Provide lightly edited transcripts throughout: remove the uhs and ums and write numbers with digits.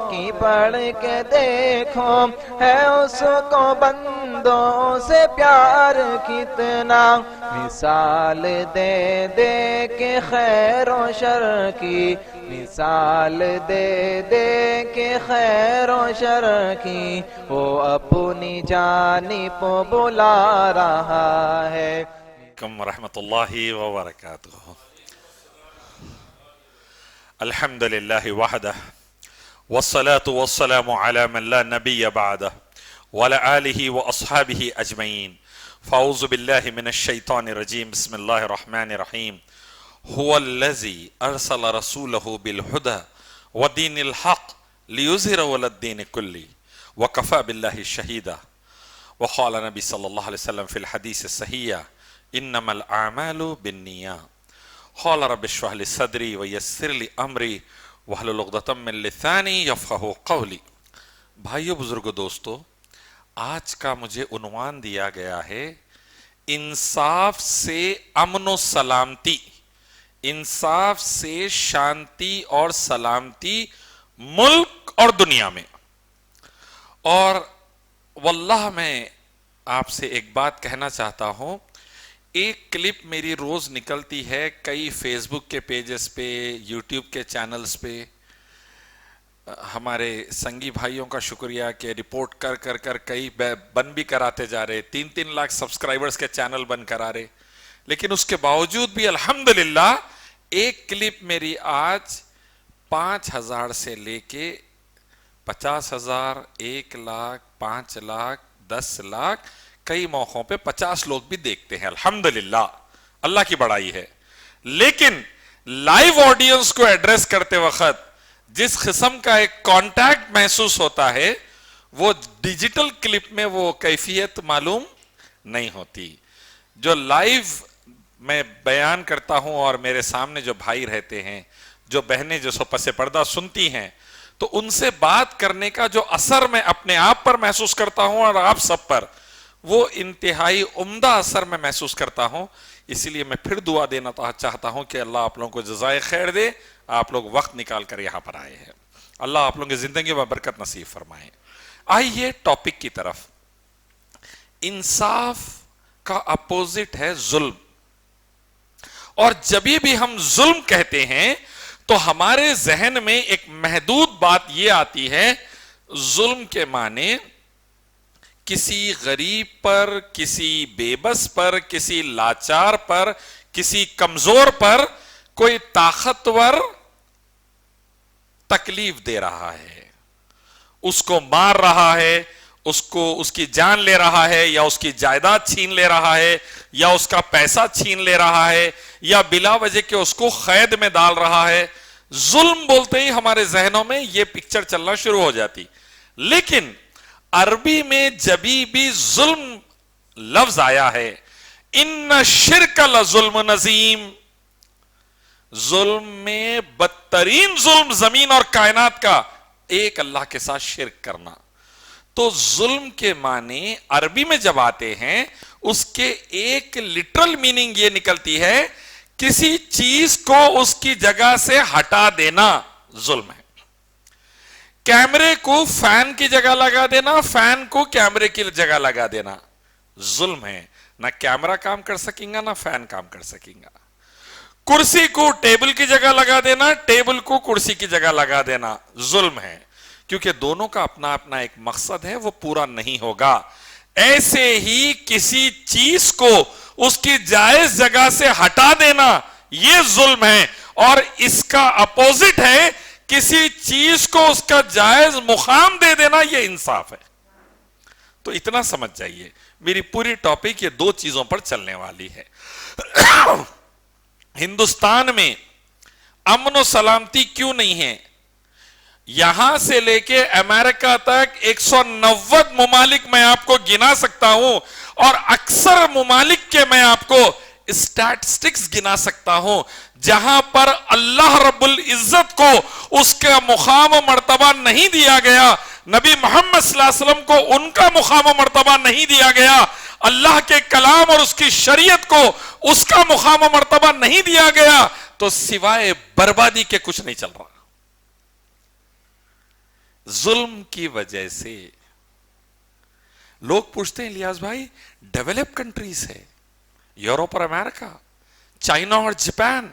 کی پڑھ کے دیکھو ہے اس کو بندوں سے پیار کتنا، مثال دے دے کے خیر و شر کی، مثال دے دے کے خیر و شر کی، وہ اپنی جانب بلا رہا ہے۔ ورحمۃ اللہ وبرکاتہ۔ الحمد للہ وحدہ والصلاة والسلام على من لا نبی بعدہ وعلى آلہ واصحابہ اجمعین۔ فاعوذ باللہ من الشیطان الرجیم، بسم اللہ الرحمن الرحیم۔ هو الذی ارسل رسولہ بالہدى ودین الحق لیظہرہ علی الدین کلہ وکفی باللہ شہیدا۔ وقال نبی صلی اللہ علیہ وسلم فی الحدیث الصحیح انما الاعمال بالنیات۔ قال رب اشرح لي صدری ویسر لي امری واحلل عقدۃ من لسانی یفقہوا قولی۔ بھائیو، بزرگو، دوستو، آج کا مجھے عنوان دیا گیا ہے انصاف سے امن و سلامتی، انصاف سے شانتی اور سلامتی ملک اور دنیا میں۔ اور واللہ میں آپ سے ایک بات کہنا چاہتا ہوں، ایک کلپ میری روز نکلتی ہے کئی فیس بک کے پیجز پہ، یوٹیوب کے چینلز پہ۔ ہمارے سنگی بھائیوں کا شکریہ کہ رپورٹ کر کر کر کئی بند بھی کراتے جا رہے، 3 لاکھ سبسکرائبرز کے چینل بند کرا رہے، لیکن اس کے باوجود بھی الحمدللہ ایک کلپ میری آج 5,000 سے لے کے 50,000، 1 لاکھ، 5 لاکھ، 10 لاکھ، کئی موقعوں پہ 50 لوگ بھی دیکھتے ہیں۔ الحمدللہ، اللہ کی بڑائی ہے۔ لیکن لائیو آڈینس کو ایڈریس کرتے وقت جس قسم کا ایک کانٹیکٹ محسوس ہوتا ہے، وہ ڈیجیٹل کلپ میں وہ کیفیت معلوم نہیں ہوتی۔ جو لائیو میں بیان کرتا ہوں اور میرے سامنے جو بھائی رہتے ہیں، جو بہنیں جو سو پس پردہ سنتی ہیں، تو ان سے بات کرنے کا جو اثر میں اپنے آپ پر محسوس کرتا ہوں اور آپ سب پر، وہ انتہائی عمدہ اثر میں محسوس کرتا ہوں۔ اسی لیے میں پھر دعا دینا چاہتا ہوں کہ اللہ آپ لوگوں کو جزائے خیر دے، آپ لوگ وقت نکال کر یہاں پر آئے ہیں۔ اللہ آپ لوگوں کی زندگی میں برکت نصیب فرمائے۔ آئیے ٹاپک کی طرف۔ انصاف کا اپوزٹ ہے ظلم، اور جب بھی ہم ظلم کہتے ہیں تو ہمارے ذہن میں ایک محدود بات یہ آتی ہے، ظلم کے معنی کسی غریب پر، کسی بے بس پر، کسی لاچار پر، کسی کمزور پر کوئی طاقتور تکلیف دے رہا ہے، اس کو مار رہا ہے، اس کی جان لے رہا ہے، یا اس کی جائیداد چھین لے رہا ہے، یا اس کا پیسہ چھین لے رہا ہے، یا بلا وجہ کے اس کو قید میں ڈال رہا ہے۔ ظلم بولتے ہی ہمارے ذہنوں میں یہ پکچر چلنا شروع ہو جاتی۔ لیکن عربی میں جبھی بھی ظلم لفظ آیا ہے، ان شرک لظلم عظیم، ظلم میں بدترین ظلم زمین اور کائنات کا ایک اللہ کے ساتھ شرک کرنا۔ تو ظلم کے معنی عربی میں جب آتے ہیں، اس کے ایک لٹرل میننگ یہ نکلتی ہے، کسی چیز کو اس کی جگہ سے ہٹا دینا ظلم ہے۔ کیمرے کو فین کی جگہ لگا دینا، فین کو کیمرے کی جگہ لگا دینا ظلم ہے۔ نہ کیمرہ کام کر سکیں گا، نہ فین کام کر سکیں گا۔ کرسی کو ٹیبل کی جگہ لگا دینا، ٹیبل کو کرسی کی جگہ لگا دینا ظلم ہے، کیونکہ دونوں کا اپنا اپنا ایک مقصد ہے، وہ پورا نہیں ہوگا۔ ایسے ہی کسی چیز کو اس کی جائز جگہ سے ہٹا دینا یہ ظلم ہے، اور اس کا اپوزٹ ہے کسی چیز کو اس کا جائز مقام دے دینا، یہ انصاف ہے۔ تو اتنا سمجھ جائیے، میری پوری ٹاپک یہ 2 چیزوں پر چلنے والی ہے۔ ہندوستان میں امن و سلامتی کیوں نہیں ہے؟ یہاں سے لے کے امریکہ تک 190 ممالک میں آپ کو گنا سکتا ہوں، اور اکثر ممالک کے میں آپ کو اسٹیٹسٹکس گنا سکتا ہوں جہاں پر اللہ رب العزت کو اس کا مقام و مرتبہ نہیں دیا گیا، نبی محمد صلی اللہ علیہ وسلم کو ان کا مقام و مرتبہ نہیں دیا گیا، اللہ کے کلام اور اس کی شریعت کو اس کا مقام و مرتبہ نہیں دیا گیا، تو سوائے بربادی کے کچھ نہیں چل رہا۔ ظلم کی وجہ سے. لوگ پوچھتے ہیں الیاس بھائی ڈیولپ کنٹریز ہے یورپ اور امریکہ, چائنا اور جاپان,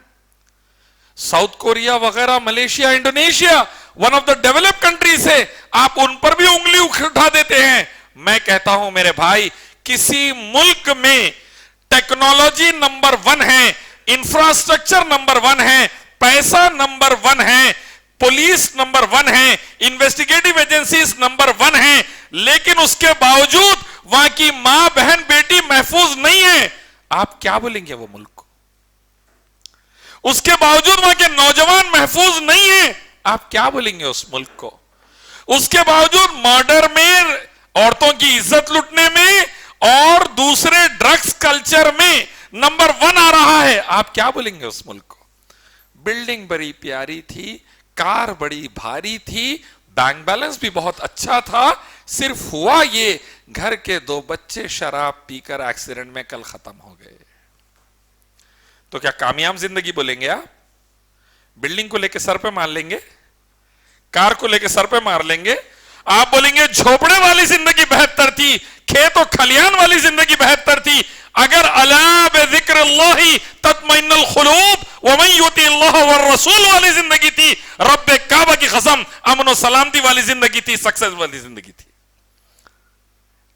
ساؤتھ کوریا وغیرہ, Malaysia, Indonesia, one of the develop countries ہے, آپ ان پر بھی انگلی اٹھا دیتے ہیں. میں کہتا ہوں میرے بھائی, کسی ملک میں ٹیکنالوجی نمبر 1 ہے, انفراسٹرکچر نمبر 1 ہے, پیسہ نمبر 1 ہے, پولیس نمبر 1 ہے, انویسٹیگیٹو ایجنسیز نمبر 1 ہیں, لیکن اس کے باوجود وہاں کی ماں بہن بیٹی محفوظ نہیں ہے, آپ کیا بولیں گے وہ ملک کو؟ اس کے باوجود وہاں کے نوجوان محفوظ نہیں ہیں, آپ کیا بولیں گے اس ملک کو؟ اس کے باوجود مارڈر میں, عورتوں کی عزت لٹنے میں اور دوسرے ڈرگز کلچر میں نمبر 1 آ رہا ہے, آپ کیا بولیں گے اس ملک کو؟ بلڈنگ بڑی پیاری تھی, کار بڑی بھاری تھی, بینک بیلنس بھی بہت اچھا تھا, صرف ہوا یہ گھر کے 2 بچے شراب پی کر ایکسیڈنٹ میں کل ختم ہو گئے. تو کیا کامیاب زندگی بولیں گے آپ؟ بلڈنگ کو لے کے سر پہ مار لیں گے, کار کو لے کے سر پہ مار لیں گے, آپ بولیں گے جھوپڑے والی زندگی بہتر تھی, کھیت و کھلیان والی زندگی بہتر تھی. اگر الا بذکر اللہ تطمئن القلوب ومن یطع اللہ والرسول والی زندگی تھی, رب کعبہ کی قسم امن و سلامتی والی زندگی تھی, سکسیس والی زندگی تھی.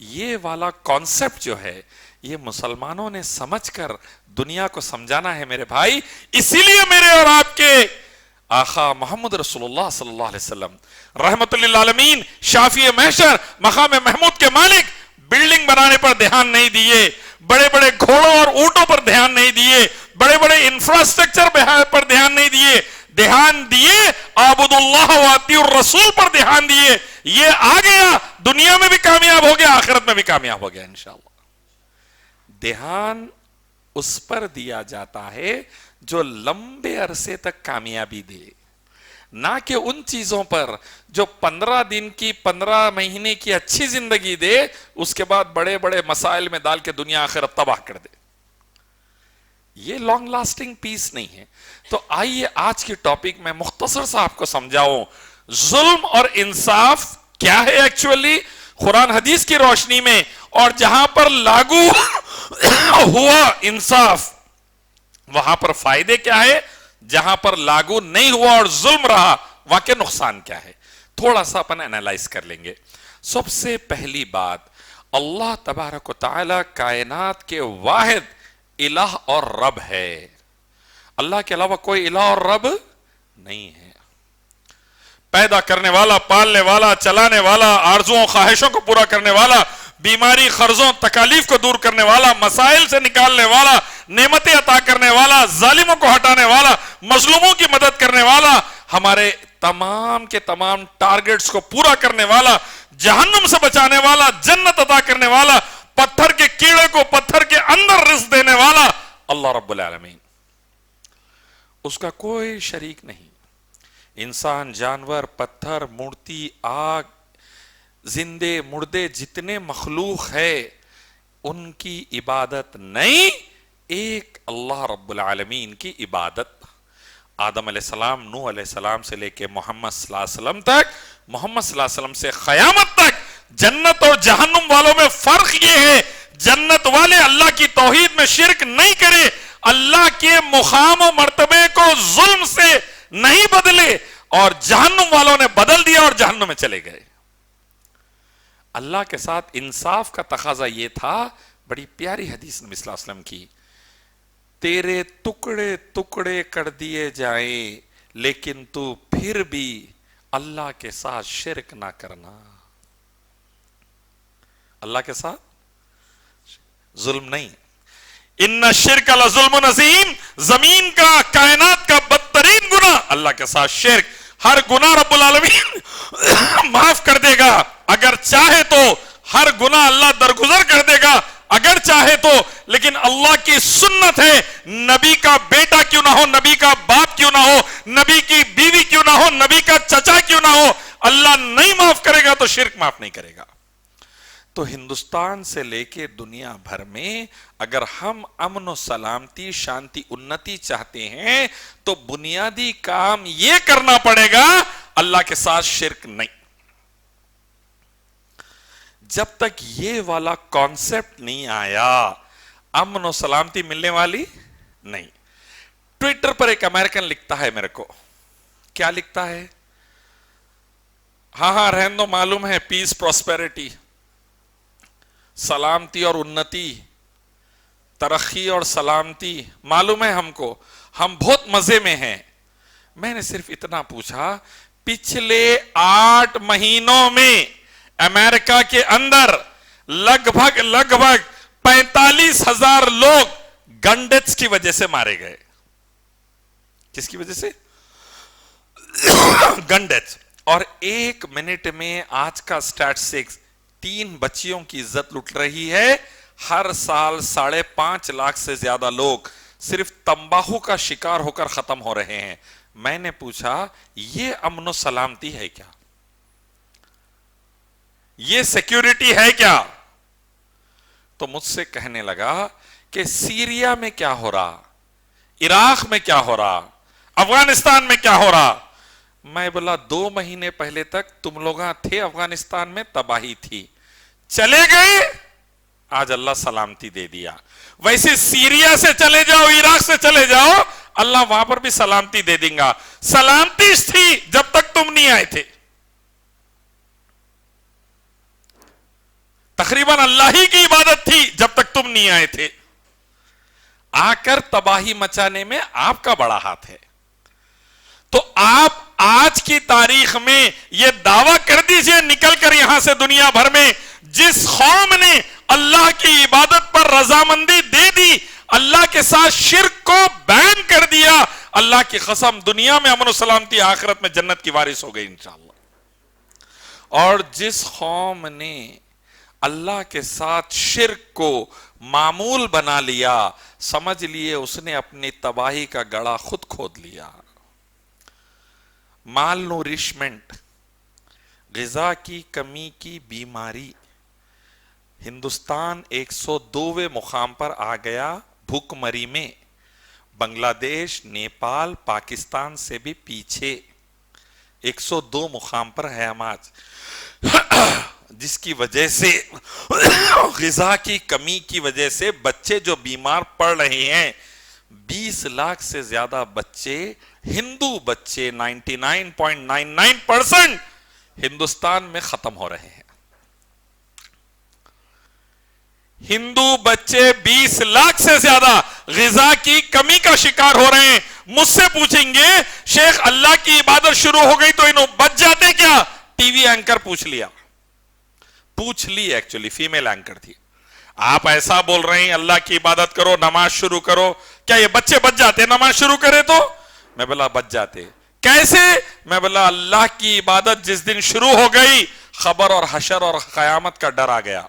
یہ والا کانسیپٹ جو ہے یہ مسلمانوں نے سمجھ کر دنیا کو سمجھانا ہے میرے بھائی. اسی لیے میرے اور آپ کے آقا محمد رسول اللہ صلی اللہ علیہ وسلم رحمت للعالمین, شافی محشر, مقام محمود کے مالک, بلڈنگ بنانے پر دھیان نہیں دیے, بڑے بڑے گھوڑوں اور اونٹوں پر دھیان نہیں دیے, بڑے بڑے انفراسٹرکچر پر دھیان نہیں دیے, دھیان دیے عبد اللہ و اطیع الرسول پر دھیان دیے. یہ آ گیا, دنیا میں بھی کامیاب ہو گیا, آخرت میں بھی کامیاب ہو گیا انشاءاللہ. دھیان اس پر دیا جاتا ہے جو لمبے عرصے تک کامیابی دے, نہ کہ ان چیزوں پر جو 15 دن کی 15 مہینے کی اچھی زندگی دے, اس کے بعد بڑے بڑے مسائل میں ڈال کے دنیا آخرت تباہ کر دے. یہ لانگ لاسٹنگ پیس نہیں ہے. تو آئیے آج کی ٹاپک میں مختصر سا آپ کو سمجھاؤں, ظلم اور انصاف کیا ہے ایکچولی قرآن حدیث کی روشنی میں, اور جہاں پر لاگو ہوا انصاف وہاں پر فائدے کیا ہے, جہاں پر لاگو نہیں ہوا اور ظلم رہا وہاں کے نقصان کیا ہے, تھوڑا سا اپن انالائز کر لیں گے. سب سے پہلی بات, اللہ تبارک و تعالی کائنات کے واحد الہ اور رب ہے. اللہ کے علاوہ کوئی الہ اور رب نہیں ہے. پیدا کرنے والا, پالنے والا, چلانے والا, آرزوؤں خواہشوں کو پورا کرنے والا, بیماری قرضوں تکالیف کو دور کرنے والا, مسائل سے نکالنے والا, نعمتیں عطا کرنے والا, ظالموں کو ہٹانے والا, مظلوموں کی مدد کرنے والا, ہمارے تمام کے تمام ٹارگٹس کو پورا کرنے والا, جہنم سے بچانے والا, جنت عطا کرنے والا, پتھر کے کیڑے کو پتھر کے اندر رزق دینے والا اللہ رب العالمین. اس کا کوئی شریک نہیں. انسان, جانور, پتھر, مورتی, آگ, زندے مردے جتنے مخلوق ہے ان کی عبادت نہیں, ایک اللہ رب العالمین کی عبادت. آدم علیہ السلام, نوح علیہ السلام سے لے کے محمد صلی اللہ علیہ وسلم تک, محمد صلی اللہ علیہ وسلم سے قیامت تک, جنت اور جہنم والوں میں فرق یہ ہے, جنت والے اللہ کی توحید میں شرک نہیں کرے, اللہ کے مقام و مرتبے کو ظلم سے نہیں بدلے, اور جہنم والوں نے بدل دیا اور جہنم میں چلے گئے. اللہ کے ساتھ انصاف کا تقاضا یہ تھا, بڑی پیاری حدیث نبی صلی اللہ علیہ وسلم کی, تیرے ٹکڑے ٹکڑے کر دیے جائیں لیکن تو پھر بھی اللہ کے ساتھ شرک نہ کرنا. اللہ کے ساتھ ظلم نہیں. ان الشرک لظلم عظیم, زمین کا, کائنات کا بدترین گناہ اللہ کے ساتھ شرک. ہر گناہ رب العالمین معاف کر دے گا اگر چاہے تو, ہر گناہ اللہ درگزر کر دے گا اگر چاہے تو, لیکن اللہ کی سنت ہے, نبی کا بیٹا کیوں نہ ہو, نبی کا باپ کیوں نہ ہو, نبی کی بیوی کیوں نہ ہو, نبی کا چچا کیوں نہ ہو, اللہ نہیں معاف کرے گا تو شرک معاف نہیں کرے گا. تو ہندوستان سے لے کے دنیا بھر میں اگر ہم امن و سلامتی, شانتی, انتی چاہتے ہیں تو بنیادی کام یہ کرنا پڑے گا, اللہ کے ساتھ شرک نہیں. جب تک یہ والا کانسیپٹ نہیں آیا امن و سلامتی ملنے والی نہیں. ٹویٹر پر ایک امریکن لکھتا ہے میرے کو, کیا لکھتا ہے؟ ہاں رہن دو, معلوم ہے پیس پراسپیرٹی, سلامتی اور انتی, ترقی اور سلامتی معلوم ہے ہم کو, ہم بہت مزے میں ہیں. میں نے صرف اتنا پوچھا, پچھلے 8 مہینوں میں امریکہ کے اندر لگ بھگ 45,000 لوگ گن ڈیتھس کی وجہ سے مارے گئے. کس کی وجہ سے؟ گن ڈیتھ. اور 1 منٹ میں آج کا اسٹیٹسٹکس 3 بچیوں کی عزت لٹ رہی ہے. ہر سال 5.5 لاکھ سے زیادہ لوگ صرف تمباکو کا شکار ہو کر ختم ہو رہے ہیں. میں نے پوچھا یہ امن و سلامتی ہے کیا؟ یہ سیکیورٹی ہے کیا؟ تو مجھ سے کہنے لگا کہ سیریا میں کیا ہو رہا, عراق میں کیا ہو رہا, افغانستان میں کیا ہو رہا. میں بولا 2 مہینے پہلے تک تم لوگ تھے افغانستان میں, تباہی تھی, چلے گئے, آج اللہ سلامتی دے دیا. ویسے سیریا سے چلے جاؤ, عراق سے چلے جاؤ, اللہ وہاں پر بھی سلامتی دے دیں گا. سلامتی تھی جب تک تم نہیں آئے تھے. تقریباً اللہ ہی کی عبادت تھی جب تک تم نہیں آئے تھے. آ کر تباہی مچانے میں آپ کا بڑا ہاتھ ہے. تو آپ آج کی تاریخ میں یہ دعویٰ کر دیجئے نکل کر یہاں سے دنیا بھر میں, جس قوم نے اللہ کی عبادت پر رضامندی دے دی, اللہ کے ساتھ شرک کو بین کر دیا, اللہ کی قسم دنیا میں امن و سلامتی, آخرت میں جنت کی وارث ہو گئی انشاءاللہ. اور جس قوم نے اللہ کے ساتھ شرک کو معمول بنا لیا, سمجھ لیے اس نے اپنی تباہی کا گڑھا خود کھود لیا. مال نورشمنٹ, غذا کی کمی کی بیماری. ہندوستان 102ویں مقام پر آ گیا بھوک مری میں. بنگلہ دیش, نیپال, پاکستان سے بھی پیچھے 102 مقام پر ہے ہم آج. جس کی وجہ سے غذا کی کمی کی وجہ سے بچے جو بیمار پڑ رہے ہیں, 20 لاکھ سے زیادہ بچے, ہندو بچے 99.99% ہندوستان میں ختم ہو رہے ہیں. ہندو بچے 20 لاکھ سے زیادہ غذا کی کمی کا شکار ہو رہے ہیں. مجھ سے پوچھیں گے شیخ اللہ کی عبادت شروع ہو گئی تو انہوں بچ جاتے کیا؟ ٹی وی اینکر پوچھ لی, ایکچولی فیمیل اینکر تھی. آپ ایسا بول رہے ہیں اللہ کی عبادت کرو, نماز شروع کرو, کیا یہ بچے بچ جاتے نماز شروع کرے تو؟ میں بولا بچ جاتے. کیسے؟ میں بولا اللہ کی عبادت جس دن شروع ہو گئی, خبر اور حشر اور قیامت کا ڈر آ گیا.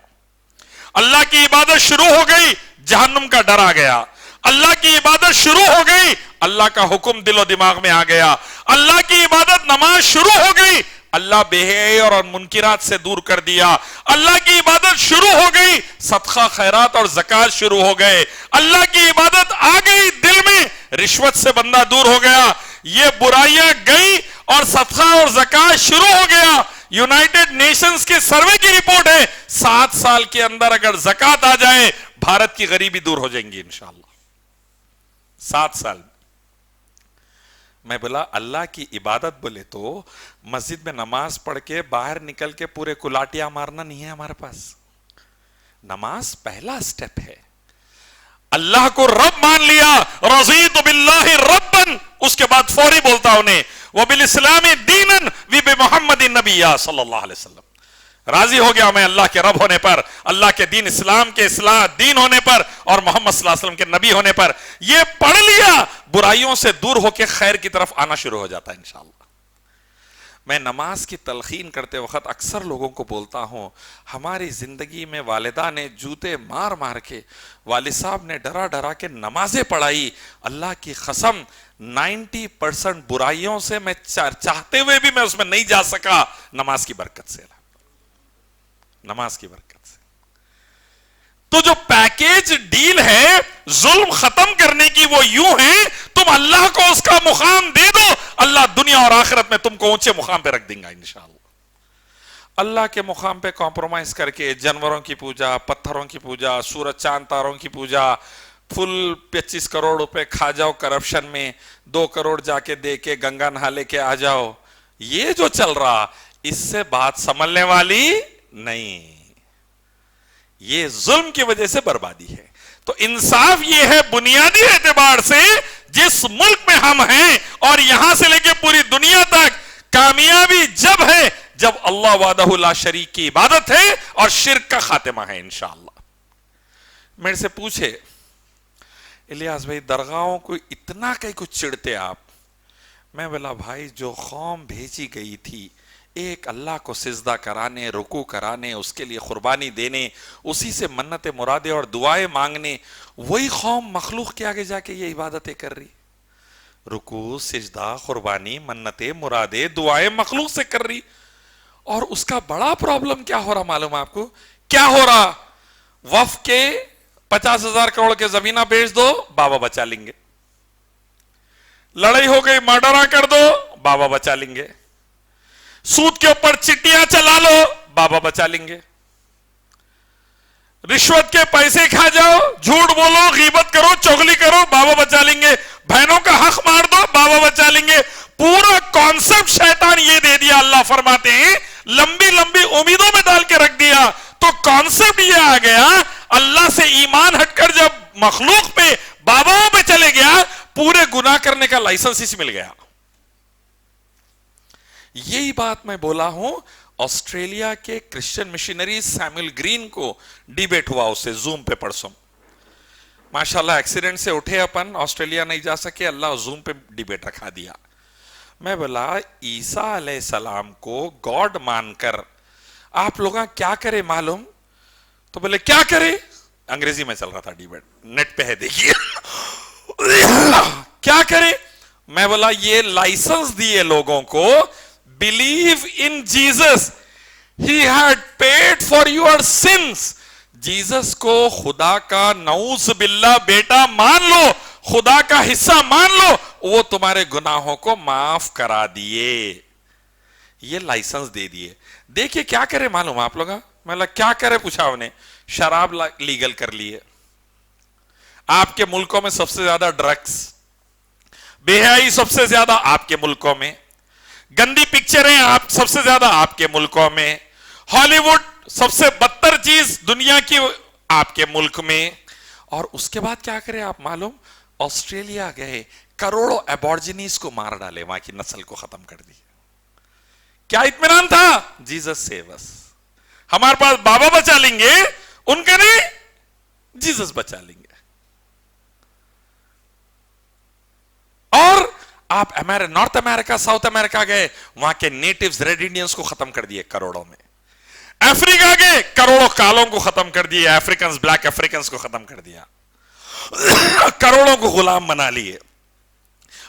اللہ کی عبادت شروع ہو گئی, جہنم کا ڈر آ گیا. اللہ کی عبادت شروع ہو گئی, اللہ کا حکم دل و دماغ میں آ گیا. اللہ کی عبادت نماز شروع ہو گئی, اللہ بے حیائی اور منکرات سے دور کر دیا. اللہ کی عبادت شروع ہو گئی, صدقہ خیرات اور زکات شروع ہو گئے. اللہ کی عبادت آ گئی دل میں, رشوت سے بندہ دور ہو گیا. یہ برائیاں گئی اور صدقہ اور زکات شروع ہو گیا. یونائٹڈ نیشنز کے سروے کی رپورٹ ہے 7 سال کے اندر اگر زکات آ جائے بھارت کی غریبی دور ہو جائیں گی انشاءاللہ. 7 سال. میں بولا اللہ کی عبادت بولے تو مسجد میں نماز پڑھ کے باہر نکل کے پورے کلاٹیاں مارنا نہیں ہے ہمارے پاس. نماز پہلا سٹیپ ہے. اللہ کو رب مان لیا, رضیت باللہ ربن, اس کے بعد فوری بولتا انہیں وبالاسلام دینا وبمحمد نبی صلی اللہ علیہ وسلم. راضی ہو گیا میں اللہ کے رب ہونے پر, اللہ کے دین اسلام کے دین ہونے پر, اور محمد صلی اللہ علیہ وسلم کے نبی ہونے پر. یہ پڑھ لیا, برائیوں سے دور ہو کے خیر کی طرف آنا شروع ہو جاتا ہے انشاءاللہ. میں نماز کی تلقین کرتے وقت اکثر لوگوں کو بولتا ہوں, ہماری زندگی میں والدہ نے جوتے مار مار کے, والد صاحب نے ڈرا ڈرا کے نمازیں پڑھائی. اللہ کی قسم 90% برائیوں سے میں چاہتے ہوئے بھی میں اس میں نہیں جا سکا, نماز کی برکت سے. نماز کی برکت سے. تو جو پیکیج ڈیل ہے ظلم ختم کرنے کی وہ یوں ہے, تم اللہ کو اس کا مقام دے دو, اللہ دنیا اور آخرت میں تم کو اونچے مقام پہ رکھ دیں گا انشاءاللہ. اللہ کے مقام پہ کمپرومائز کر کے جانوروں کی پوجا، پتھروں کی پوجا، سورج چاند تاروں کی پوجا، فل 25 کروڑ روپے کھا جاؤ کرپشن میں، 2 کروڑ جا کے دے کے گنگا نہا لے کے آ جاؤ، یہ جو چل رہا اس سے بات سنبھلنے والی نہیں، یہ ظلم کی وجہ سے بربادی ہے۔ تو انصاف یہ ہے بنیادی اعتبار سے جس ملک میں ہم ہیں اور یہاں سے لے کے پوری دنیا تک کامیابی جب ہے جب اللہ وحدہ لا شریک کی عبادت ہے اور شرک کا خاتمہ ہے انشاءاللہ۔ میرے سے پوچھے الیاس بھائی درگاہوں کو اتنا کہیں کچھ چڑھتے آپ؟ میں بولا بھائی جو قوم بھیجی گئی تھی ایک اللہ کو سجدہ کرانے، رکوع کرانے، اس کے لیے قربانی دینے، اسی سے منت مرادیں اور دعائیں مانگنے، وہی قوم مخلوق کے آگے جا کے یہ عبادتیں کر رہی، رکوع، سجدہ، قربانی، منتیں، مرادیں، دعائیں مخلوق سے کر رہی۔ اور اس کا بڑا پرابلم کیا ہو رہا معلوم آپ کو؟ کیا ہو رہا؟ وقف کے 50,000 کروڑ کے زمینہ بیچ دو، بابا بچا لیں گے، لڑائی ہو گئی مرڈرا کر دو، بابا بچا لیں گے، سود کے اوپر چٹیاں چلا لو، بابا بچا لیں گے، رشوت کے پیسے کھا جاؤ، جھوٹ بولو، غیبت کرو، چغلی کرو، بابا بچا لیں گے، بہنوں کا حق مار دو، بابا بچا لیں گے۔ پورا کانسیپٹ شیطان یہ دے دیا، اللہ فرماتے ہیں لمبی لمبی امیدوں میں ڈال کے رکھ دیا، تو کانسیپٹ یہ آ گیا اللہ سے ایمان ہٹ کر جب مخلوق پہ باباؤں پہ چلے گیا، پورے گناہ کرنے کا لائسنس ہی مل گیا۔ یہی بات میں بولا ہوں، آسٹریلیا کے کرسچن مشنری سیموئل گرین کو ڈیبیٹ ہوا اس سے زوم پہ پرسوں، ماشاءاللہ ایکسیڈنٹ سے اٹھے اپن، آسٹریلیا نہیں جا سکے، اللہ زوم پہ ڈیبیٹ رکھا دیا۔ میں بولا عیسیٰ علیہ السلام کو گاڈ مان کر آپ لوگ کیا کرے معلوم؟ تو بولے کیا کرے؟ انگریزی میں چل رہا تھا ڈیبیٹ، نیٹ پہ ہے دیکھیے کیا کرے؟ میں بولا یہ لائسنس دیے لوگوں کو، believe in Jesus, he had paid for your sins, Jesus کو خدا کا نعوذ باللہ بیٹا مان لو، خدا کا حصہ مان لو، وہ تمہارے گناہوں کو معاف کرا دیے، یہ لائسنس دے دیے۔ دیکھیں کیا کرے معلوم آپ لوگا؟ میں کیا کرے پوچھا انہیں، شراب لیگل کر لیے، آپ کے ملکوں میں سب سے زیادہ ڈرگز، بے حیائی سب سے زیادہ آپ کے ملکوں میں، گندی پکچریں آپ سب سے زیادہ آپ کے ملکوں میں، ہالی ووڈ سب سے بدتر چیز دنیا کی آپ کے ملک میں۔ اور اس کے بعد کیا کرے آپ معلوم؟ آسٹریلیا گئے، کروڑوں ایبورجنیز کو مار ڈالے، وہاں کی نسل کو ختم کر دی۔ کیا اطمینان تھا؟ جیزس سیو اس، ہمارے پاس بابا بچا لیں گے، ان کے نہیں، جیزس بچا لیں گے۔ اور آپ نارتھ امریکہ، ساؤتھ امریکہ گئے، وہاں کے نیٹیوز ریڈ انڈینز کو ختم کر دیے کروڑوں میں۔ افریقہ گئے، کروڑوں کالوں کو ختم کر دیے، افریکنز، بلیک افریکنز کو ختم کر دیا، کروڑوں کو غلام بنا لیے۔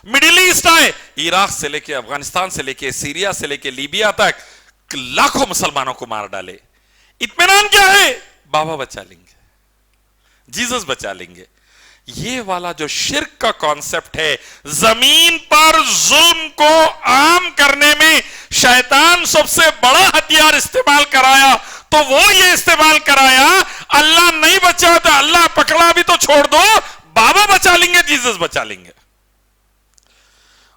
مڈل ایسٹ آئے، عراق سے لے کے افغانستان سے لے کے سیریا سے لے کے لیبیا تک لاکھوں مسلمانوں کو مار ڈالے۔ اطمینان کیا ہے؟ بابا بچا لیں گے، جیزس بچا لیں گے۔ یہ والا جو شرک کا کانسیپٹ ہے، زمین پر ظلم کو عام کرنے میں شیطان سب سے بڑا ہتھیار استعمال کرایا، تو وہ یہ استعمال کرایا، اللہ نہیں بچا تو اللہ پکڑا بھی تو چھوڑ دو، بابا بچا لیں گے، جیزس بچا لیں گے۔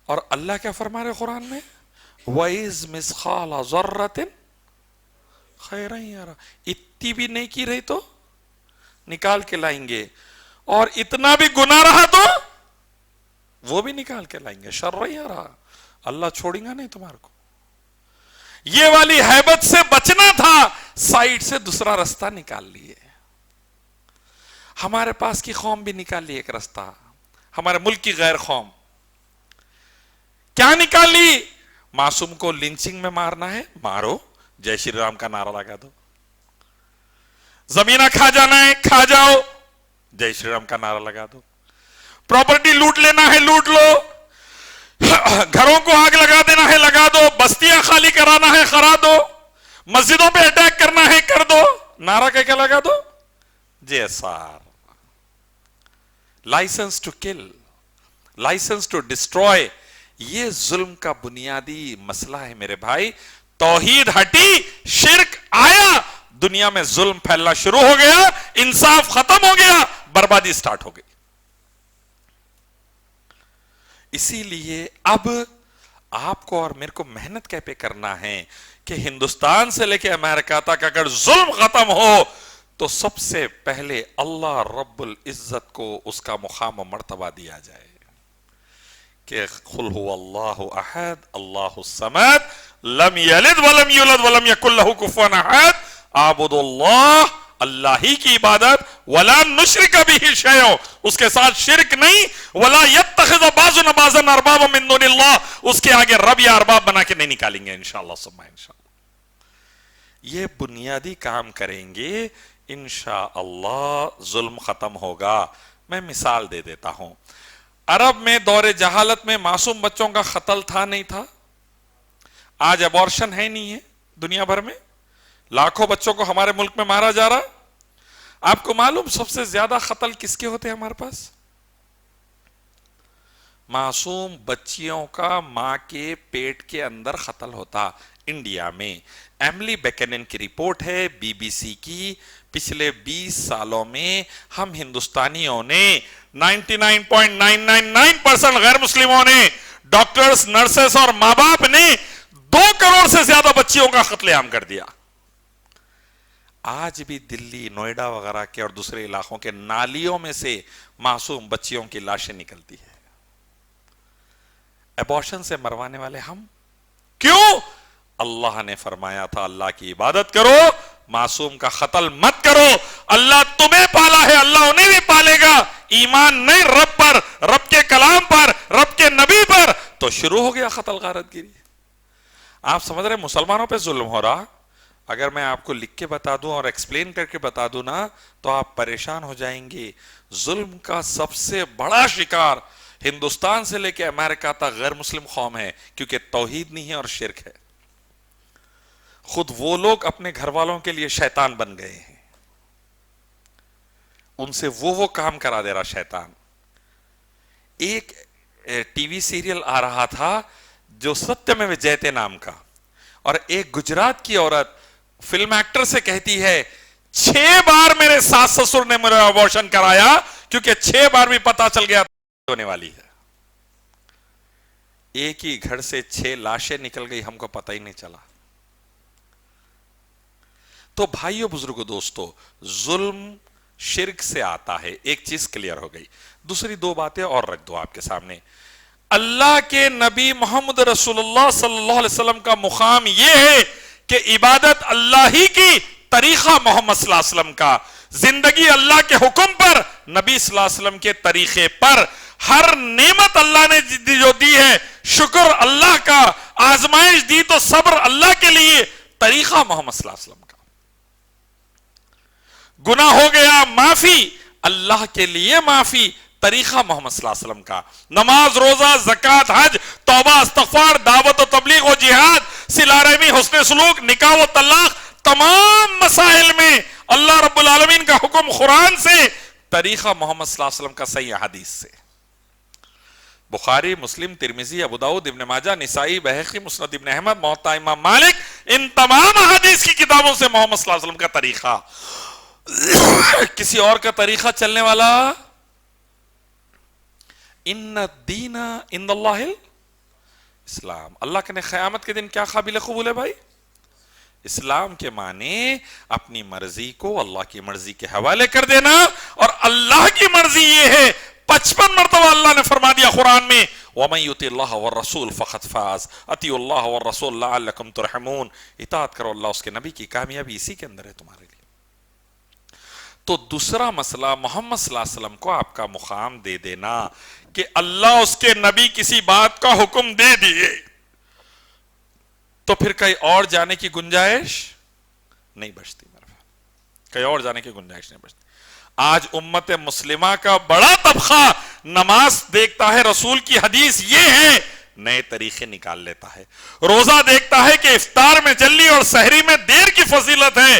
اور اللہ کیا فرما رہے قرآن میں؟ وَإِذْ مِثْقَالَ ذَرَّةٍ خَيْرًا يَرَى، اتنی بھی نہیں کی رہی تو نکال کے لائیں گے، اور اتنا بھی گناہ رہا تو وہ بھی نکال کے لائیں گے، شر یرا، اللہ چھوڑیں گا نہیں تمہارے کو۔ یہ والی ہیبت سے بچنا تھا، سائیڈ سے دوسرا رستہ نکال لیے۔ ہمارے پاس کی قوم بھی نکال لی ایک رستہ، ہمارے ملک کی غیر قوم کیا نکال لی؟ معصوم کو لنچنگ میں مارنا ہے، مارو، جے شری رام کا نعرہ لگا دو، زمینہ کھا جانا ہے، کھا جاؤ، جے شری رام کا نعرہ لگا دو، پراپرٹی لوٹ لینا ہے، لوٹ لو، گھروں کو آگ لگا دینا ہے، لگا دو، بستیاں خالی کرانا ہے، کرا دو، مسجدوں پہ اٹیک کرنا ہے، کر دو، نعرہ کیا لگا دو؟ JSR، licence to kill, licence to destroy. یہ ظلم کا بنیادی مسئلہ ہے میرے بھائی۔ توحید ہٹی، شرک آیا، دنیا میں ظلم پھیلنا شروع ہو گیا، انصاف ختم ہو گیا، بربادی سٹارٹ ہو گئی۔ اسی لیے اب آپ کو اور میرے کو محنت کیا پہ کرنا ہے کہ ہندوستان سے لے کے امریکہ تک اگر ظلم ختم ہو تو سب سے پہلے اللہ رب العزت کو اس کا مقام و مرتبہ دیا جائے کہ قل هو اللہ احد اللہ الصمد لم یلد ولم یولد ولم یکن لہ کفوا احد اعبدوا اللہ، اللہ ہی کی عبادت، ولا نشرک بہ شیئا، اس کے ساتھ شرک نہیں، ولا یتخذ بعضنا بعضا اربابا من دون اللہ، اس کے آگے رب یا ارباب بنا کے نہیں نکالیں گے انشاءاللہ ثم انشاءاللہ۔ یہ بنیادی کام کریں گے انشاءاللہ ظلم ختم ہوگا۔ میں مثال دے دیتا ہوں، عرب میں دور جہالت میں معصوم بچوں کا قتل تھا نہیں تھا؟ آج ابورشن ہے نہیں ہے دنیا بھر میں، لاکھوں بچوں کو ہمارے ملک میں مارا جا رہا۔ آپ کو معلوم سب سے زیادہ قتل کس کے ہوتے ہیں ہمارے پاس؟ معصوم بچیوں کا ماں کے پیٹ کے اندر قتل ہوتا انڈیا میں۔ ایملی بیکنن کی رپورٹ ہے بی بی سی کی، پچھلے 20 سالوں میں ہم ہندوستانیوں نے 99.999% غیر مسلموں نے، ڈاکٹرز، نرسز اور ماں باپ نے 2 کروڑ سے زیادہ بچیوں کا قتل عام کر دیا۔ آج بھی دلی، نوئیڈا وغیرہ کے اور دوسرے علاقوں کے نالیوں میں سے معصوم بچیوں کی لاشیں نکلتی ہے۔ ایبورشن سے مروانے والے ہم کیوں؟ اللہ نے فرمایا تھا اللہ کی عبادت کرو، معصوم کا قتل مت کرو، اللہ تمہیں پالا ہے، اللہ انہیں بھی پالے گا۔ ایمان نہیں رب پر، رب کے کلام پر، رب کے نبی پر، تو شروع ہو گیا قتل غارت گیری۔ آپ سمجھ رہے مسلمانوں پہ ظلم ہو رہا؟ اگر میں آپ کو لکھ کے بتا دوں اور ایکسپلین کر کے بتا دوں نا تو آپ پریشان ہو جائیں گے۔ ظلم کا سب سے بڑا شکار ہندوستان سے لے کے امریکہ تک غیر مسلم قوم ہے، کیونکہ توحید نہیں ہے اور شرک ہے۔ خود وہ لوگ اپنے گھر والوں کے لیے شیطان بن گئے ہیں، ان سے وہ کام کرا دے رہا شیطان۔ ایک ٹی وی سیریل آ رہا تھا جو ستیہ جیتے نام کا، اور ایک گجرات کی عورت فلم ایکٹر سے کہتی ہے 6 بار میرے ساس سسر نے میرا ابورشن کرایا، کیونکہ 6 بار بھی پتا چل گیا ہونے والی ہے۔ ایک ہی گھر سے 6 لاشیں نکل گئی، ہم کو پتہ ہی نہیں چلا۔ تو بھائیو بزرگو دوستو، ظلم شرک سے آتا ہے، ایک چیز کلیئر ہو گئی۔ دوسری 2 باتیں اور رکھ دو آپ کے سامنے۔ اللہ کے نبی محمد رسول اللہ صلی اللہ علیہ وسلم کا مقام یہ ہے کہ عبادت اللہ ہی کی، طریقہ محمد صلی اللہ علیہ وسلم کا، زندگی اللہ کے حکم پر، نبی صلی اللہ علیہ وسلم کے طریقے پر۔ ہر نعمت اللہ نے جو دی ہے شکر اللہ کا، آزمائش دی تو صبر اللہ کے لیے، طریقہ محمد صلی اللہ علیہ وسلم کا۔ گناہ ہو گیا معافی، اللہ کے لیے معافی، طریقہ محمد صلی اللہ علیہ وسلم کا۔ نماز، روزہ، زکوٰۃ، حج، توبہ، استغفار، دعوت و تبلیغ و جہاد، صلہ رحمی، حسن سلوک، نکاح و طلاق، تمام مسائل میں اللہ رب العالمین کا حکم قرآن سے، طریقہ محمد صلی اللہ علیہ وسلم کا صحیح حدیث سے۔ بخاری، مسلم، ترمذی، ابو داؤد، ابن ماجہ، نسائی، بہقی، مسند ابن احمد، موطا امام مالک، ان تمام حدیث کی کتابوں سے محمد صلی اللہ علیہ وسلم کا طریقہ۔ کسی اور کا طریقہ چلنے والا، ان الدین عند اللہ اسلام، اللہ کے قیامت کے دن کیا قابل قبول ہے بھائی؟ اسلام کے معنی اپنی مرضی کو اللہ کی مرضی کے حوالے کر دینا، اور اللہ کی مرضی یہ ہے 55 مرتبہ اللہ نے فرما دیا قرآن میں وَمَن يُطِعِ اللَّهَ وَالرَّسُولَ فَقَدْ فَازَ، اطیعوا اللہ والرسول لعلکم ترحمون، اطاعت کرو اللہ اس کے نبی کی، کامیابی اسی کے اندر ہے تمہارے لیے۔ تو دوسرا مسئلہ، محمد صلی اللہ علیہ وسلم کو آپ کا مقام دے دینا کہ اللہ اس کے نبی کسی بات کا حکم دے دیے تو پھر کہیں اور جانے کی گنجائش نہیں بچتی، کہیں اور جانے کی گنجائش نہیں بچتی۔ آج امت مسلمہ کا بڑا طبقہ نماز دیکھتا ہے، رسول کی حدیث یہ ہے، نئے طریقے نکال لیتا ہے۔ روزہ دیکھتا ہے کہ افطار میں جلدی اور سحری میں دیر کی فضیلت ہے،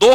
2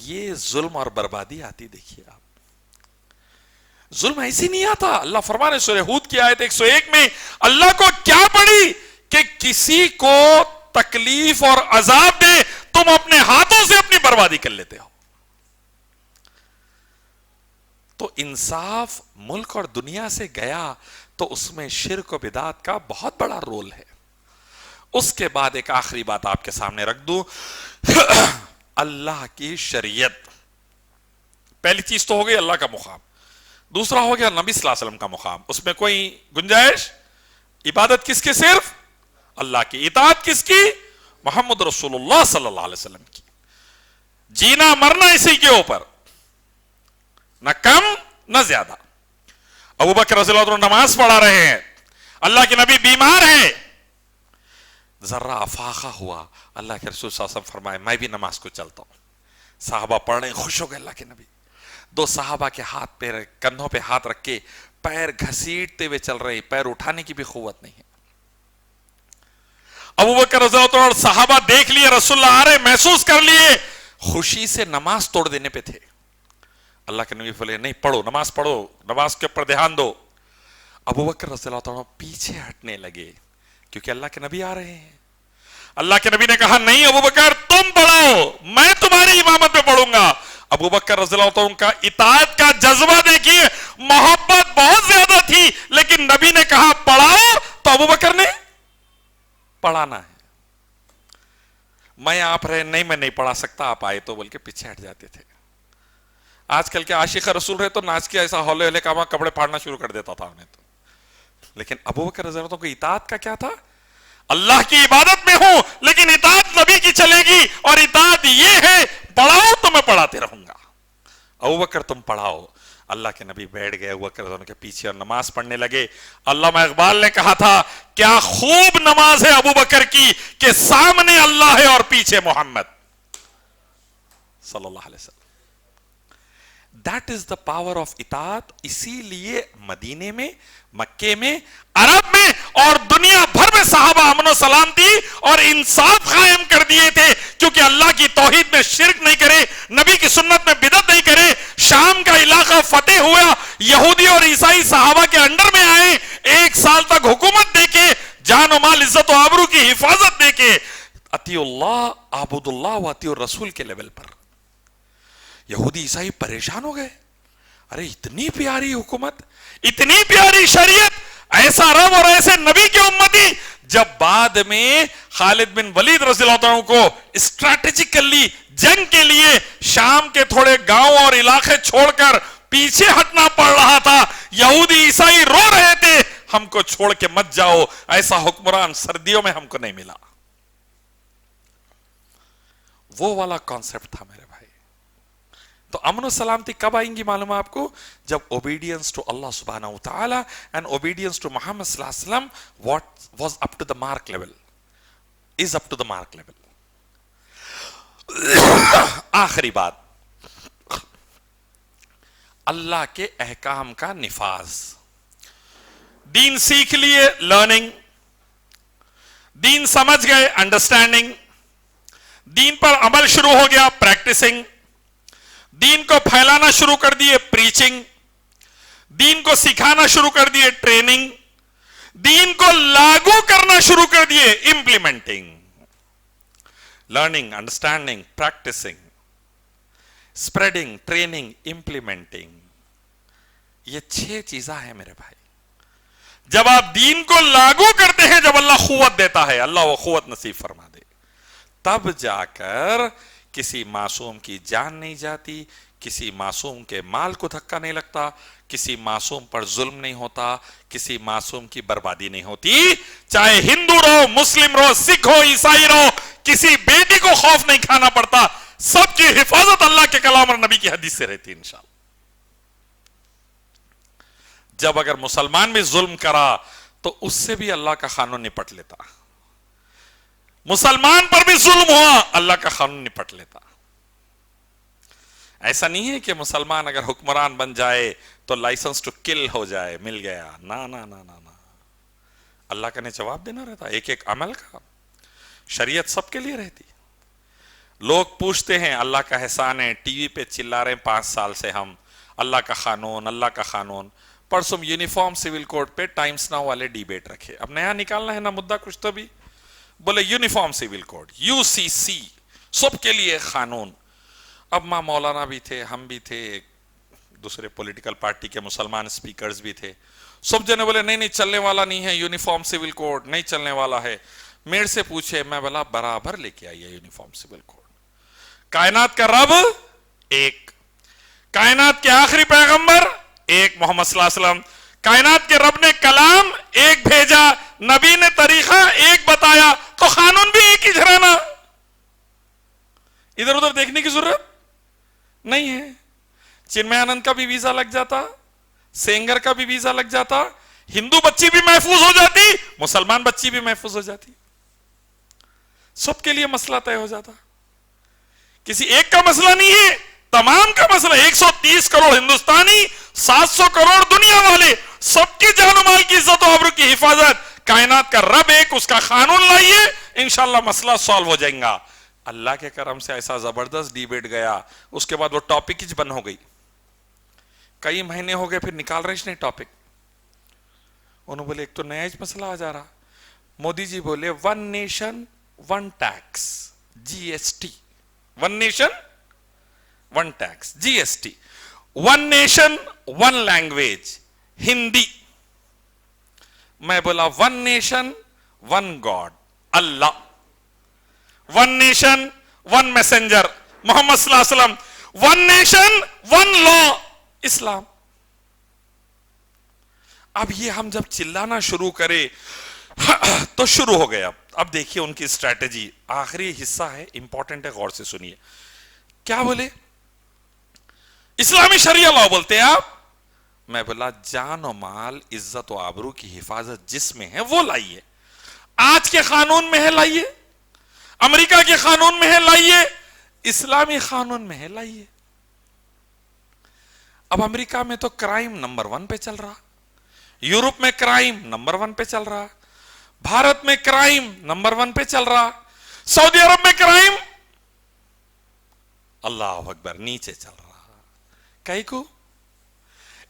یہ ظلم اور بربادی آتی دیکھیے آپ. ظلم ایسی نہیں آتا. اللہ فرمانے سورہ ہود کی آیت 101 میں اللہ کو کیا پڑی کہ کسی کو تکلیف اور عذاب دے تم اپنے ہاتھوں سے اپنی بربادی کر لیتے ہو. تو انصاف ملک اور دنیا سے گیا تو اس میں شرک و بدعت کا بہت بڑا رول ہے. اس کے بعد ایک آخری بات آپ کے سامنے رکھ دوں. اللہ کی شریعت. پہلی چیز تو ہو گئی اللہ کا مقام, دوسرا ہو گیا نبی صلی اللہ علیہ وسلم کا مقام. اس میں کوئی گنجائش؟ عبادت کس کی؟ صرف اللہ کی. اطاعت کس کی؟ محمد رسول اللہ صلی اللہ علیہ وسلم کی. جینا مرنا اسی کے اوپر, نہ کم نہ زیادہ. ابو بکر رضی اللہ عنہ نماز پڑھا رہے ہیں, اللہ کے نبی بیمار ہیں, ذرا افاقہ ہوا, اللہ کے رسول صلی اللہ علیہ وسلم فرمائے میں بھی نماز کو چلتا ہوں. صحابہ پڑھ رہے ہیں, خوش ہو گئے اللہ کے نبی. دو صحابہ کے ہاتھ پہ کندھوں پہ ہاتھ رکھ کے پیر گھسیٹتے ہوئے چل رہے, پیر اٹھانے کی بھی قوت نہیں ہے. ابو بکر رضی اللہ عنہ صحابہ دیکھ لیے رسول اللہ آ رہے, محسوس کر لیے, خوشی سے نماز توڑ دینے پہ تھے. اللہ کے نبی بولے نہیں پڑھو, نماز پڑھو, نماز کے اوپر دھیان دو. ابو بکر رضی اللہ عنہ پیچھے ہٹنے لگے کیونکہ اللہ کے نبی آ رہے ہیں. اللہ کے نبی نے کہا نہیں ابو بکر تم پڑھو, میں تمہاری امامت میں پڑھوں گا. ابو بکر رضی اللہ عنہ کا اطاعت کا جذبہ دیکھیے, محبت بہت زیادہ تھی, لیکن نبی نے کہا پڑھاؤ تو ابو بکر نے پڑھانا ہے. میں آپ رہے نہیں میں نہیں پڑھا سکتا, آپ آئے تو بول کے پیچھے ہٹ جاتے تھے. آج کل کے عاشق رسول رہے تو ناچ کے ایسا ہولے ہولے کاما کپڑے پھاڑنا شروع کر دیتا تھا انہیں تو. لیکن ابو بکر رضی اللہ عنہ کی اطاعت کا کیا تھا؟ اللہ کی عبادت میں ہوں لیکن اطاعت نبی کی چلے گی, اور اطاعت یہ ہے پڑھاؤ تو میں پڑھاتے رہوں گا. ابو بکر تم پڑھاؤ. اللہ کے نبی بیٹھ گئے ابو بکر رضی اللہ عنہ کے پیچھے اور نماز پڑھنے لگے. علامہ اقبال نے کہا تھا کیا خوب نماز ہے ابو بکر کی کہ سامنے اللہ ہے اور پیچھے محمد صلی اللہ علیہ وسلم. That is the power of اطاعت. اسی لیے مدینے میں, مکے میں, عرب میں اور دنیا بھر میں صحابہ امن و سلامتی اور انصاف قائم کر دیے تھے, کیونکہ اللہ کی توحید میں شرک نہیں کرے, نبی کی سنت میں بدعت نہیں کرے. شام کا علاقہ فتح ہوا, یہودی اور عیسائی صحابہ کے انڈر میں آئے, 1 سال تک حکومت دے کے, جان و مال عزت و آبرو کی حفاظت دے کے, اطیع اللہ عبد اللہ و اطیع الرسول کے لیول پر. یہودی عیسائی پریشان ہو گئے, ارے اتنی پیاری حکومت, اتنی پیاری شریعت, ایسا رب اور ایسے نبی کے امتی. جب بعد میں خالد بن ولید رضی اللہ عنہ کو اسٹریٹجیکلی جنگ کے لیے شام کے تھوڑے گاؤں اور علاقے چھوڑ کر پیچھے ہٹنا پڑ رہا تھا, یہودی عیسائی رو رہے تھے ہم کو چھوڑ کے مت جاؤ, ایسا حکمران سردیوں میں ہم کو نہیں ملا. وہ والا کانسیپٹ تھا میرے بھائی. تو امن و سلامتی کب آئیں گی معلوم ہے آپ کو؟ جب اوبیڈینس ٹو اللہ سبحانہ و تعالی اینڈ اوبیڈینس ٹو محمد صلی اللہ علیہ وسلم what was up to the mark level is up to the mark level. آخری بات, اللہ کے احکام کا نفاذ. دین سیکھ لیے, لرننگ. دین سمجھ گئے, انڈرسٹینڈنگ. دین پر عمل شروع ہو گیا, پریکٹسنگ. دین کو پھیلانا شروع کر دیے, پریچنگ. دین کو سکھانا شروع کر دیے, ٹریننگ. دین کو لاگو کرنا شروع کر دیے, implementing. Learning, understanding, practising, spreading, training, implementing. یہ 6 چیزاں ہیں میرے بھائی. جب آپ دین کو لاگو کرتے ہیں, جب اللہ قوت دیتا ہے, اللہ وہ قوت نصیب فرما دے, تب جا کر کسی معصوم کی جان نہیں جاتی, کسی معصوم کے مال کو دھکا نہیں لگتا, کسی معصوم پر ظلم نہیں ہوتا, کسی معصوم کی بربادی نہیں ہوتی. چاہے ہندو رہو, مسلم رہو, سکھ ہو, عیسائی رہو, کسی بیٹی کو خوف نہیں کھانا پڑتا. سب کی حفاظت اللہ کے کلام اور نبی کی حدیث سے رہتی انشاءاللہ. جب اگر مسلمان بھی ظلم کرا تو اس سے بھی اللہ کا قانون نپٹ لیتا. مسلمان پر بھی ظلم ہوا, اللہ کا قانون نپٹ لیتا. ایسا نہیں ہے کہ مسلمان اگر حکمران بن جائے تو لائسنس ٹو کل ہو جائے, مل گیا. نا نا نا نا نا, اللہ کا نے جواب دینا رہتا ایک ایک عمل کا. شریعت سب کے لیے رہتی. لوگ پوچھتے ہیں اللہ کا احسان ہے ٹی وی پہ چلا رہے ہیں 5 سال سے ہم اللہ کا قانون اللہ کا قانون. پرسوں یونیفارم سول کوڈ پہ ٹائمز ناؤ والے ڈیبیٹ رکھے. اب نیا نکالنا ہے نا مدعا کچھ تو بھی. بولے یونیفارم سول کوڈ UCC سب کے لیے قانون. اب ماں مولانا بھی تھے ہم بھی تھے دوسرے پولیٹیکل پارٹی کے مسلمان اسپیکرز بھی تھے. سب جنے بولے نہیں چلنے والا نہیں ہے یونیفارم سول کوڈ نہیں چلنے والا ہے. میرے سے پوچھے میں بولا برابر لے کے آئیے یونیفارم سول کوڈ. کائنات کا رب ایک, کائنات کے آخری پیغمبر ایک محمد صلی اللہ علیہ وسلم. کائنات کے رب نے کلام ایک بھیجا, نبی نے طریقہ ایک بتایا, تو قانون بھی ایک ہی جھرانا. ادھر ادھر دیکھنے کی ضرورت نہیں ہے. چنمے آنند کا بھی ویزا لگ جاتا, سینگر کا بھی ویزا لگ جاتا, ہندو بچی بھی محفوظ ہو جاتی, مسلمان بچی بھی محفوظ ہو جاتی, سب کے لیے مسئلہ طے ہو جاتا. کسی ایک کا مسئلہ نہیں ہے, تمام کا مسئلہ. 130 کروڑ ہندوستانی, 700 کروڑ دنیا والے, سب کی جان و مال کی عزت و آبرو کی حفاظت. کائنات کا رب ایک, اس کا قانون لائیے, انشاءاللہ مسئلہ سالو ہو جائیں گا. اللہ کے کرم سے ایسا زبردست ڈیبیٹ گیا, اس کے بعد وہ ٹاپک ہی بند ہو گئی. کئی مہینے ہو گئے پھر نکال رہے اس نے ٹاپک. انہوں بولے ایک تو نیا مسئلہ آ جا رہا. مودی جی بولے 1 nation 1 tax GST, 1 nation 1 tax GST, 1 nation 1 language Hindi. میں بولا 1 nation 1 god Allah, 1 nation 1 messenger Muhammad صلی اللہ علیہ وسلم, 1 نیشن 1 لا اسلام. اب یہ ہم جب چلانا شروع کرے تو شروع ہو گیا. اب دیکھیے ان کی اسٹریٹجی, آخری حصہ ہے امپورٹنٹ ہے, غور سے سنیے. کیا بولے؟ اسلامی شریعہ لا بولتے ہیں آپ. میں بولا جان و مال عزت و آبرو کی حفاظت جس میں ہے وہ لائیے. آج کے قانون میں ہے لائیے, امریکہ کے قانون میں ہے لائیے, اسلامی قانون میں ہے لائیے. اب امریکہ میں تو کرائم نمبر 1 پہ چل رہا, یورپ میں کرائم نمبر 1 پہ چل رہا, بھارت میں کرائم نمبر 1 پہ چل رہا, سعودی عرب میں کرائم اللہ اکبر نیچے چل رہا. کئی کو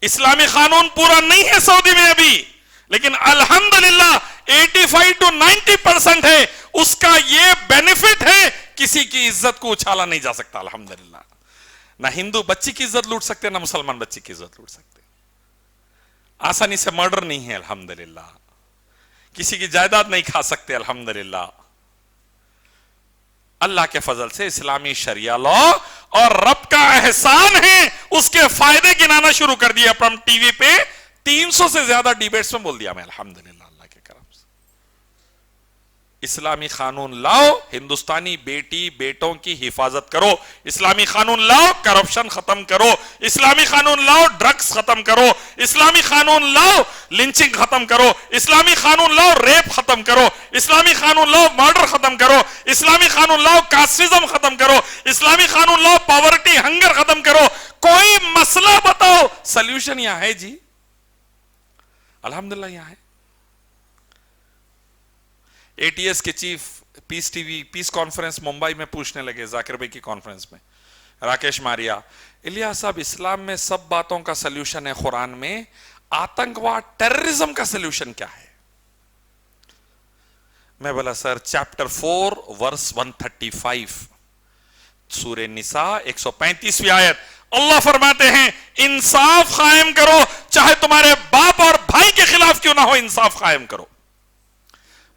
اسلامی قانون پورا نہیں ہے سعودی میں ابھی, لیکن الحمدللہ 85 to 90% ہے. اس کا یہ بینیفٹ ہے, کسی کی عزت کو اچھالا نہیں جا سکتا الحمدللہ. نہ ہندو بچی کی عزت لوٹ سکتے, نہ مسلمان بچی کی عزت لوٹ سکتے. آسانی سے مرڈر نہیں ہے الحمدللہ, کسی کی جائیداد نہیں کھا سکتے الحمدللہ. اللہ کے فضل سے اسلامی شریعہ لا اور رب کا احسان ہے, اس کے فائدے گنانا شروع کر دیا. اپنا ٹی وی پہ 300 سے زیادہ ڈیبیٹس میں بول دیا میں الحمدللہ اللہ کے کرم سے. اسلامی قانون لاؤ, ہندوستانی بیٹی بیٹوں کی حفاظت کرو. اسلامی قانون لاؤ, کرپشن ختم کرو. اسلامی قانون لاؤ, ڈرگز ختم کرو. اسلامی قانون لاؤ, لنچنگ ختم کرو. اسلامی قانون لاؤ, ریپ ختم کرو. اسلامی قانون لاؤ, مرڈر ختم کرو. اسلامی قانون لاؤ, کاسٹزم ختم کرو. اسلامی قانون لاؤ, پاورٹی ہنگر ختم کرو. کوئی مسئلہ بتاؤ, سلیوشن یہاں ہے جی, الحمدللہ یہاں ہے. ATS کے chief press T V press conference Mumbai میں پوچھنے لگے, ذاکر بھائی کی کانفرنس میں, راکیش ماریا, الیاس صاحب اسلام میں سب باتوں کا سلیوشن ہے, قرآن میں آتنکواد ٹیررزم کا سلیوشن کیا ہے؟ میں بولا سر چیپٹر 4 ورس 135 سورہ نساء 135ویں آیت, اللہ فرماتے ہیں انصاف قائم کرو, چاہے تمہارے باپ اور بھائی کے خلاف کیوں نہ ہو, انصاف قائم کرو.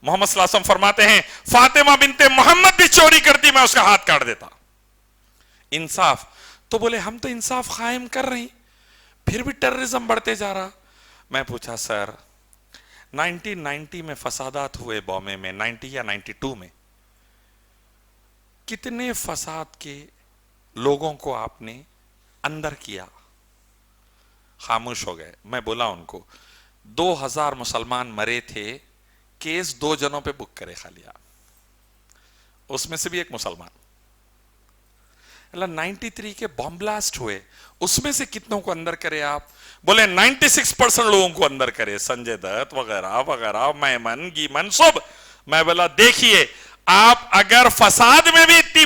محمد صلی اللہ علیہ وسلم فرماتے ہیں فاطمہ بنت محمد بھی چوری کرتی, میں اس کا ہاتھ کاٹ دیتا. انصاف. تو بولے ہم تو انصاف قائم کر رہے ہیں, پھر بھی ٹیررزم بڑھتے جا رہا. میں پوچھا سر 1990 میں فسادات ہوئے بومبے میں, 90 یا 92 میں, کتنے فساد کے لوگوں کو آپ نے اندر کیا؟ خاموش ہو گئے. میں بولا ان کو 2000 مسلمان مرے تھے, کیس 2 جنوں پہ بک کرے خالی آپ, اس میں سے بھی ایک مسلمان. 93 کے بم بلاسٹ ہوئے, اس میں سے کتنوں کو اندر کرے آپ؟ بولے 96% لوگوں کو اندر کرے, سنجے دت وغیرہ وغیرہ, میمن گیمن سب. میں بولا دیکھیے آپ اگر فساد میں بھی اتنی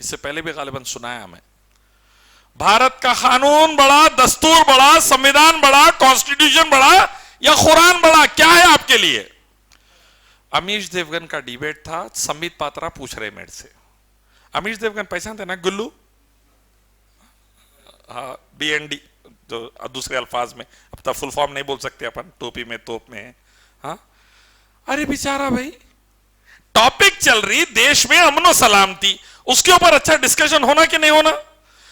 اس سے پہلے بھی غالباً سنایا ہمیں. بھارت کا قانون بڑا, دستور بڑا, سمویدھان بڑا, کانسٹیٹیوشن بڑا یا قرآن بڑا؟ کیا ہے آپ کے لیے؟ امیش دیوگن کا ڈیبیٹ تھا, سمبت پاترا پوچھ رہے میرے سے. امیش دیوگن پہچانتے نا, گلو, ہاں, بی این ڈی, جو دوسرے الفاظ میں, اب تک فل فارم نہیں بول سکتے اپن, ٹوپی میں توپ میں ہے. ہاں, ارے بیچارہ بھائی, ٹاپک چل رہی دیش میں امن و سلامتی, اس کے اوپر اچھا ڈسکشن ہونا کہ نہیں ہونا,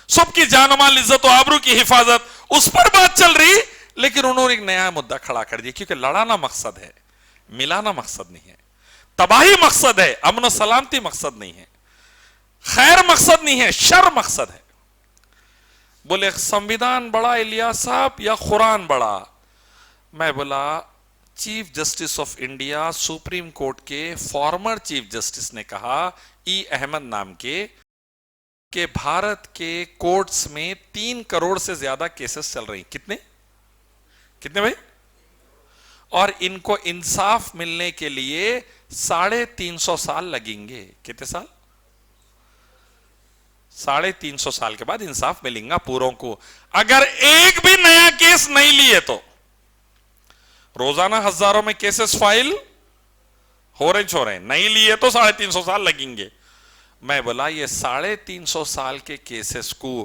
سب کی جان و مال, عزت و آبرو کی حفاظت, اس پر بات چل رہی, لیکن انہوں نے ایک نیا مدعا کھڑا کر دیا, کیونکہ لڑانا مقصد ہے, ملانا مقصد نہیں ہے, تباہی مقصد ہے, امن و سلامتی مقصد نہیں ہے, خیر مقصد نہیں ہے, شر مقصد ہے. بولے سمویدھان بڑا الیاس صاحب یا قرآن بڑا؟ میں بولا chief justice of India, supreme court کے فارمر چیف جسٹس نے کہا, ای احمد نام کے, کہ بھارت کے کورٹس میں 3 کروڑ سے زیادہ کیسز چل رہی. کتنے بھائی؟ اور ان کو انصاف ملنے کے لیے 350 سال لگیں گے. کتنے سال؟ 350 سال کے بعد انصاف ملیں گا پوروں کو. اگر ایک بھی نیا کیس نہیں لیے تو روزانہ ہزاروں میں کیسز فائل ہو رہے ہیں, نہیں لیے تو 350 سال لگیں گے. میں بولا یہ 350 سال کے کیسز کو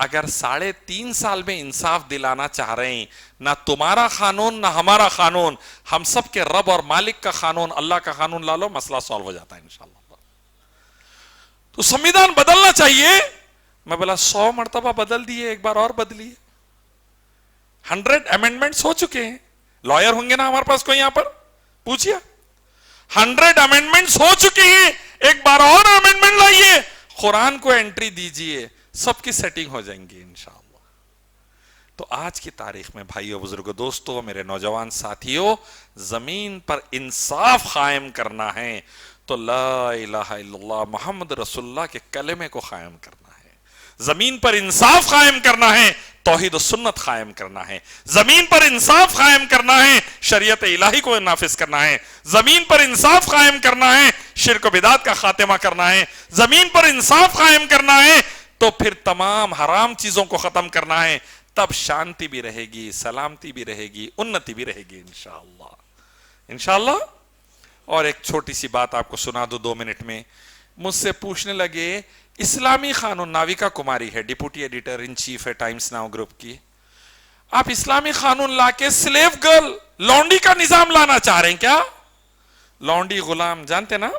اگر 3.5 سال میں انصاف دلانا چاہ رہے ہیں, نہ تمہارا قانون نہ ہمارا قانون, ہم سب کے رب اور مالک کا قانون, اللہ کا قانون لا لو, مسئلہ سالو ہو جاتا ہے انشاءاللہ. تو سمویدھان بدلنا چاہیے. میں بولا 100 مرتبہ بدل دیے, ایک بار اور بدلیے. 100 امینڈمنٹس ہو چکے ہیں. لائر ہوں گے نا ہمارے پاس کوئی یہاں پر, پوچھئے. 100 امینڈمنٹس ہو چکے ہیں, ایک بار اور امینڈمنٹ لائیے, قرآن کو انٹری دیجئے, سب کی سیٹنگ ہو جائیں گی انشاءاللہ. تو آج کی تاریخ میں بھائیو, بزرگو, دوستو, میرے نوجوان ساتھیو, زمین پر انصاف قائم کرنا ہے تو لا الہ الا اللہ محمد رسول اللہ کے کلمے کو قائم کرنا ہے. زمین پر انصاف قائم کرنا ہے, توحید و سنت قائم کرنا ہے. زمین پر انصاف قائم کرنا ہے, شریعت الہی کو نافذ کرنا ہے. زمین پر انصاف قائم کرنا ہے, شرک و بدعت کا خاتمہ کرنا ہے. زمین پر انصاف قائم کرنا ہے تو پھر تمام حرام چیزوں کو ختم کرنا ہے. تب شانتی بھی رہے گی, سلامتی بھی رہے گی, انتی بھی رہے گی انشاءاللہ. انشاءاللہ. اور ایک چھوٹی سی بات آپ کو سنا دو 2 منٹ میں. مجھ سے پوچھنے لگے, اسلامی قانون, ناویکا کماری ہے, ڈپٹی ایڈیٹر ان چیف ہے ٹائمز ناؤ گروپ کی, آپ اسلامی قانون لا کے سلیو گرل, لونڈی کا نظام لانا چاہ رہے ہیں کیا؟ لونڈی غلام جانتے نا,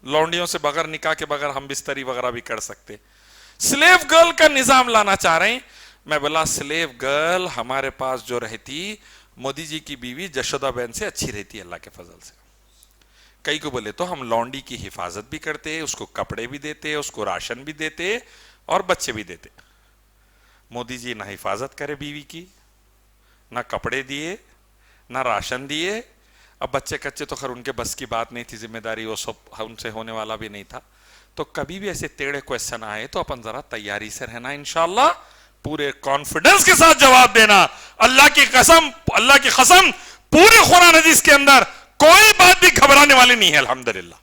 لونڈیوں سے بغیر نکاح کے بغیر ہم بستری وغیرہ بھی کر سکتے. سلیو گرل کا نظام لانا چاہ رہے ہیں. میں بولا سلیو گرل ہمارے پاس جو رہتی, مودی جی کی بیوی جشودا بہن سے اچھی رہتی ہے اللہ کے فضل سے. کئی کو بولے تو ہم لونڈی کی حفاظت بھی کرتے, اس کو کپڑے بھی دیتے, اس کو راشن بھی دیتے اور بچے بھی دیتے. مودی جی نہ حفاظت کرے بیوی کی, نہ کپڑے دیے, نہ راشن دیے. اب بچے کچے تو خیر ان کے بس کی بات نہیں تھی, ذمہ داری وہ سب ان سے ہونے والا بھی نہیں تھا. تو کبھی بھی ایسے ٹیڑے کویسچن آئے تو اپن ذرا تیاری سے رہنا, انشاءاللہ پورے کانفیڈنس کے ساتھ جواب دینا. اللہ کی قسم پورے قرآن حدیث کے اندر کوئی بات بھی گھبرانے والی نہیں ہے الحمدللہ.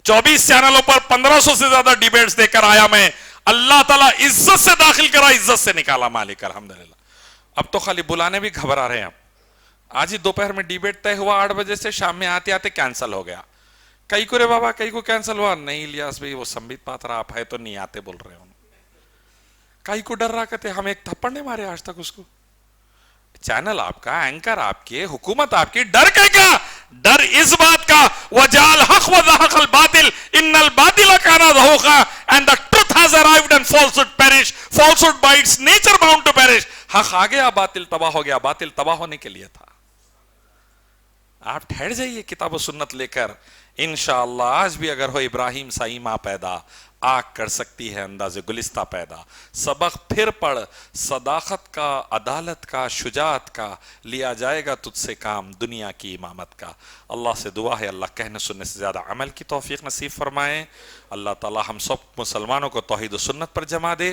24 چینلوں پر 1500 سے زیادہ ڈیبیٹس دے کر آیا میں. اللہ تعالیٰ عزت سے داخل کرا, عزت سے نکالا مالک الحمدللہ. اب تو خالی بلانے بھی گھبرا رہے ہیں. آج ہی دوپہر میں ڈیبیٹ طے ہوا 8 بجے سے, شام میں آتے آتے کینسل ہو گیا. کئی کو رے بابا, کئی کو کینسل ہوا, نہیں الیاس بھائی وہ سمبت پاترا آپ ہے تو نہیں آتے بول رہے ہوں. کئی کو ڈر رہا کہتے ہم ایک تھپڑ نہیں مارے آج تک اس کو. چینل آپ کا, اینکر آپ کے, حکومت آپ کی, ڈر کا ڈر اس بات کا وَجَعَلْ حَقْ وَزَحَقَ الْبَاطِلِ إِنَّ الْبَاطِلَ كَانَ زَهُوقًا and the truth has arrived and falsehood perish. Falsehood by its nature bound to perish. حق آ گیا, باطل تباہ ہو گیا. باطل تباہ ہونے کے لیے تھا. آپ ٹھہر جائیے کتاب و سنت لے کر, انشاءاللہ آج بھی اگر ہو ابراہیم سا ایماں پیدا, آگ کر سکتی ہے انداز گلستہ پیدا. سبق پھر پڑھ صداقت کا, عدالت کا, شجاعت کا, لیا جائے گا تجھ سے کام دنیا کی امامت کا. اللہ سے دعا ہے اللہ کہنے سننے سے زیادہ عمل کی توفیق نصیب فرمائے. اللہ تعالی ہم سب مسلمانوں کو توحید و سنت پر جما دے.